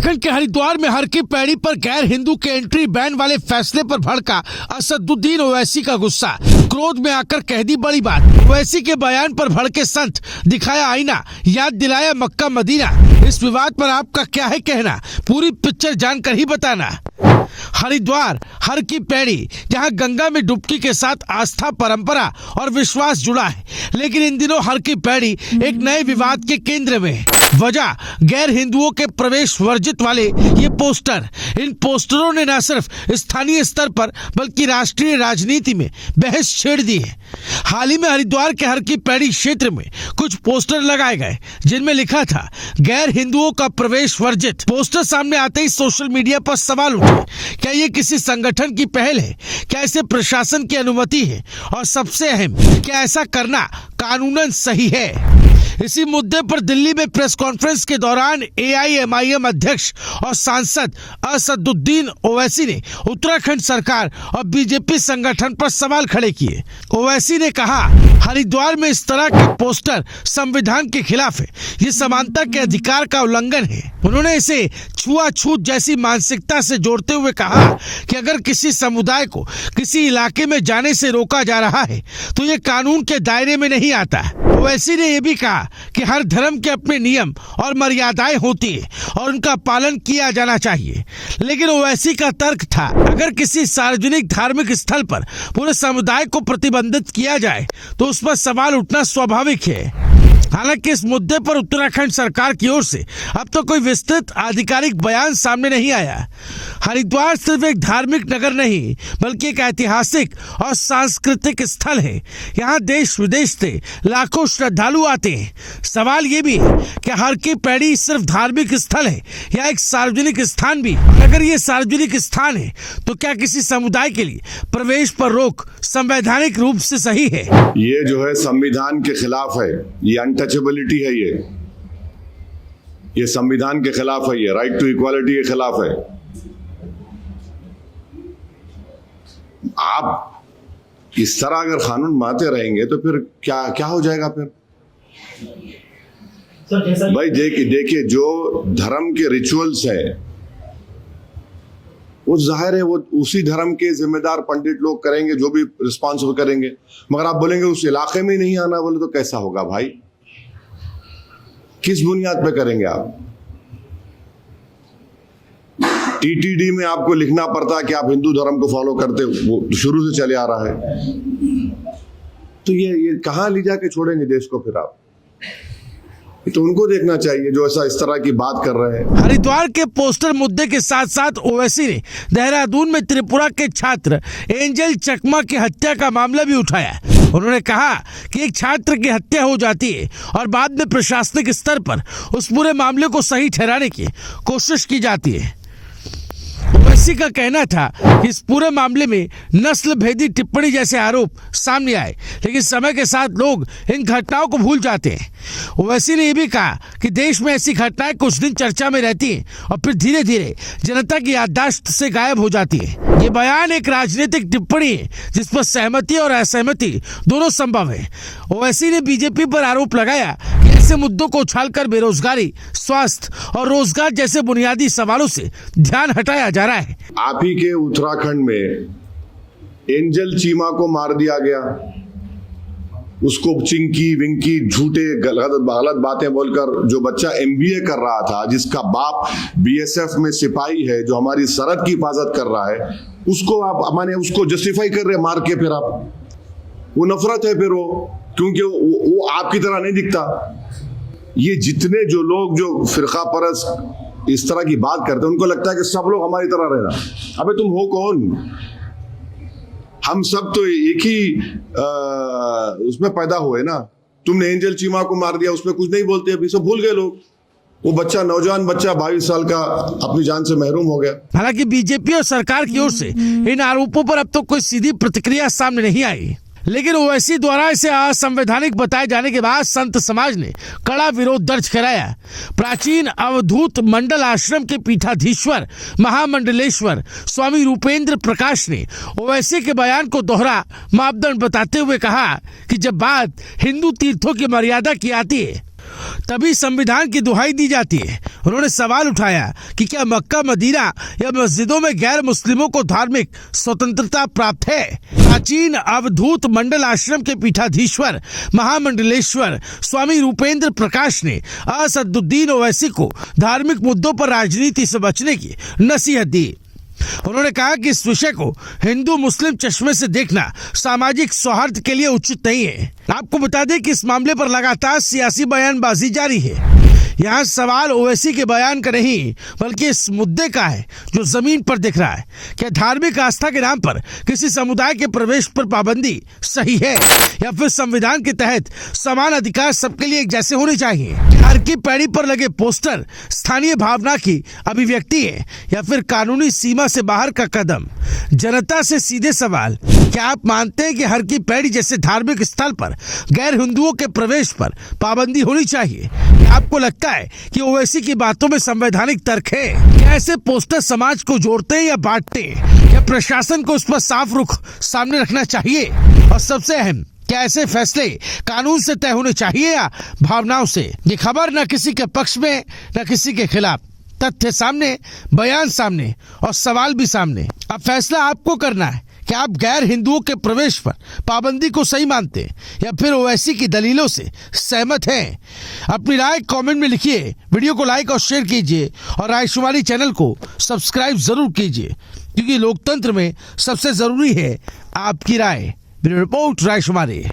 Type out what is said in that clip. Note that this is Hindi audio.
उत्तराखंड के हरिद्वार में हर की पैड़ी पर गैर हिंदू के एंट्री बैन वाले फैसले पर भड़का असदुद्दीन ओवैसी का गुस्सा। क्रोध में आकर कह दी बड़ी बात। ओवैसी के बयान पर भड़के संत, दिखाया आईना, याद दिलाया मक्का मदीना। इस विवाद पर आपका क्या है कहना, पूरी पिक्चर जानकर ही बताना। हरिद्वार हर की पैड़ी, जहां गंगा में डुबकी के साथ आस्था, परंपरा और विश्वास जुड़ा है, लेकिन इन दिनों हर की पैड़ी एक नए विवाद के केंद्र में है। वजह गैर हिंदुओं के प्रवेश वर्जित वाले ये पोस्टर। इन पोस्टरों ने न सिर्फ स्थानीय स्तर पर बल्कि राष्ट्रीय राजनीति में बहस छेड़ दी है। हाल ही में हरिद्वार के हर की पैड़ी क्षेत्र में कुछ पोस्टर लगाए गए जिनमें लिखा था गैर हिंदुओं का प्रवेश वर्जित। पोस्टर सामने आते ही सोशल मीडिया पर सवाल उठे, क्या ये किसी संगठन की पहल है? क्या इसे प्रशासन की अनुमति है? और सबसे अहम, क्या ऐसा करना कानूनन सही है? इसी मुद्दे पर दिल्ली में प्रेस कॉन्फ्रेंस के दौरान AIMIM अध्यक्ष और सांसद असदुद्दीन ओवैसी ने उत्तराखंड सरकार और बीजेपी संगठन पर सवाल खड़े किए। ओवैसी ने कहा, हरिद्वार में इस तरह के पोस्टर संविधान के खिलाफ है, ये समानता के अधिकार का उल्लंघन है। उन्होंने इसे छुआछूत जैसी मानसिकता से जोड़ते हुए कहा कि अगर किसी समुदाय को किसी इलाके में जाने से रोका जा रहा है तो ये कानून के दायरे में नहीं आता। ओवैसी ने यह भी कहा कि हर धर्म के अपने नियम और मर्यादाएं होती है और उनका पालन किया जाना चाहिए। लेकिन ओवैसी का तर्क था, अगर किसी सार्वजनिक धार्मिक स्थल पर पूरे समुदाय को प्रतिबंधित किया जाए तो उस पर सवाल उठना स्वाभाविक है। हालांकि इस मुद्दे पर उत्तराखंड सरकार की ओर से अब तो कोई विस्तृत आधिकारिक बयान सामने नहीं आया। हरिद्वार सिर्फ एक धार्मिक नगर नहीं बल्कि एक ऐतिहासिक और सांस्कृतिक स्थल है। यहाँ देश विदेश से लाखों श्रद्धालु आते हैं। सवाल ये भी है कि हर की पैड़ी सिर्फ धार्मिक स्थल है या एक सार्वजनिक स्थान भी? अगर ये सार्वजनिक स्थान है तो क्या किसी समुदाय के लिए प्रवेश पर रोक संवैधानिक रूप से सही है? ये जो है संविधान के खिलाफ है, ये अनटचेबिलिटी है, ये संविधान के खिलाफ है, ये राइट टू इक्वालिटी के खिलाफ है। आप इस तरह अगर कानून मानते रहेंगे तो फिर क्या हो जाएगा फिर? भाई देखिए, जो धर्म के रिचुअल्स है वो जाहिर है वो उसी धर्म के जिम्मेदार पंडित लोग करेंगे, जो भी रिस्पॉन्सिबल करेंगे। मगर आप बोलेंगे उस इलाके में नहीं आना बोले तो कैसा होगा भाई? किस बुनियाद पे करेंगे आप? TTD में आपको लिखना पड़ता है कि आप हिंदू धर्म को फॉलो करते हो, वो शुरू से चले आ रहा है। तो ये कहां ले जाके छोड़ेंगे देश को फिर आप? तो उनको देखना चाहिए जो ऐसा इस तरह की बात कर रहे हैं। हरिद्वार के पोस्टर मुद्दे के साथ साथ ओवैसी ने देहरादून में त्रिपुरा के छात्र एंजल चकमा की हत्या का मामला भी उठाया। उन्होंने कहा कि एक छात्र की हत्या हो जाती है और बाद में प्रशासनिक स्तर पर उस पूरे मामले को सही ठहराने की कोशिश की जाती है। ओवैसी का कहना था कि इस पूरे मामले में नस्ल भेदी टिप्पणी जैसे आरोप सामने आए, लेकिन समय के साथ लोग इन घटनाओं को भूल जाते हैं। ओवैसी ने यह भी कहा कि देश में ऐसी घटनाएं कुछ दिन चर्चा में रहती हैं और फिर धीरे धीरे जनता की याददाश्त से गायब हो जाती है। ये बयान एक राजनीतिक टिप्पणी है जिस पर सहमति और असहमति दोनों संभव है। ओवैसी ने बीजेपी पर आरोप लगाया कि ऐसे मुद्दों को उछालकर बेरोजगारी, स्वास्थ्य और रोजगार जैसे बुनियादी सवालों से ध्यान हटाया जा रहा है। आप ही के उत्तराखंड में एंजल चीमा को मार दिया गया, उसको चिंकी विंकी झूठे गलत बातें बोलकर जो बच्चा MBA कर रहा था, जिसका बाप BSF में सिपाही है, जो हमारी सरहद की हिफाजत कर रहा है, उसको आप माने उसको जस्टिफाई कर रहे मार के। फिर आप वो नफरत है फिर वो, क्योंकि वो आपकी तरह नहीं दिखता। ये जितने जो लोग जो फिरका परस्त इस तरह की बात करते हैं उनको लगता है कि सब लोग हमारी तरह रहना। अबे तुम हो कौन? हम सब तो एक ही उसमें पैदा हुए ना। तुमने एंजल चीमा को मार दिया, उसमें कुछ नहीं बोलते, अभी सब भूल गए लोग। वो बच्चा, नौजवान बच्चा 22 साल का अपनी जान से महरूम हो गया। हालांकि बीजेपी और सरकार की ओर से इन आरोपों पर अब तक कोई सीधी प्रतिक्रिया सामने नहीं आई, लेकिन ओवैसी द्वारा इसे असंवैधानिक बताए जाने के बाद संत समाज ने कड़ा विरोध दर्ज कराया। प्राचीन अवधूत मंडल आश्रम के पीठाधीश्वर महामंडलेश्वर स्वामी रूपेंद्र प्रकाश ने ओवैसी के बयान को दोहरा मापदंड बताते हुए कहा कि जब बात हिंदू तीर्थों की मर्यादा की आती है तभी संविधान की दुहाई दी जाती है। उन्होंने सवाल उठाया कि क्या मक्का, मदीना या मस्जिदों में गैर मुस्लिमों को धार्मिक स्वतंत्रता प्राप्त है? प्राचीन अवधूत मंडल आश्रम के पीठाधीश्वर महामंडलेश्वर स्वामी रूपेंद्र प्रकाश ने असदुद्दीन ओवैसी को धार्मिक मुद्दों पर राजनीति से बचने की नसीहत दी। उन्होंने कहा कि इस विषय को हिंदू मुस्लिम चश्मे से देखना सामाजिक सौहार्द के लिए उचित नहीं है। आपको बता दें कि इस मामले पर लगातार सियासी बयानबाजी जारी है। यहाँ सवाल ओवैसी के बयान का नहीं बल्कि इस मुद्दे का है जो जमीन पर दिख रहा है। क्या धार्मिक आस्था के नाम पर किसी समुदाय के प्रवेश पर पाबंदी सही है या फिर संविधान के तहत समान अधिकार सबके लिए एक जैसे होने चाहिए? हर की पैड़ी पर लगे पोस्टर स्थानीय भावना की अभिव्यक्ति है या फिर कानूनी सीमा से बाहर का कदम? जनता से सीधे सवाल, क्या आप मानते हैं कि हर की पैड़ी जैसे धार्मिक स्थल पर गैर हिंदुओं के प्रवेश पर पाबंदी होनी चाहिए? आपको लगता है कि ओवैसी की बातों में संवैधानिक तर्क है? क्या ऐसे पोस्टर समाज को जोड़ते हैं या बांटते हैं? क्या प्रशासन को उस पर साफ रुख सामने रखना चाहिए? और सबसे अहम, क्या ऐसे फैसले कानून से तय होने चाहिए या भावनाओं से? ये खबर न किसी के पक्ष में न किसी के खिलाफ, तथ्य सामने, बयान सामने और सवाल भी सामने। अब फैसला आपको करना है कि आप गैर हिंदुओं के प्रवेश पर पाबंदी को सही मानते हैं या फिर ओवैसी की दलीलों से सहमत हैं। अपनी राय कमेंट में लिखिए, वीडियो को लाइक और शेयर कीजिए और रायशुमारी चैनल को सब्सक्राइब जरूर कीजिए, क्योंकि लोकतंत्र में सबसे जरूरी है आपकी राय। Bureau report, रायशुमारी।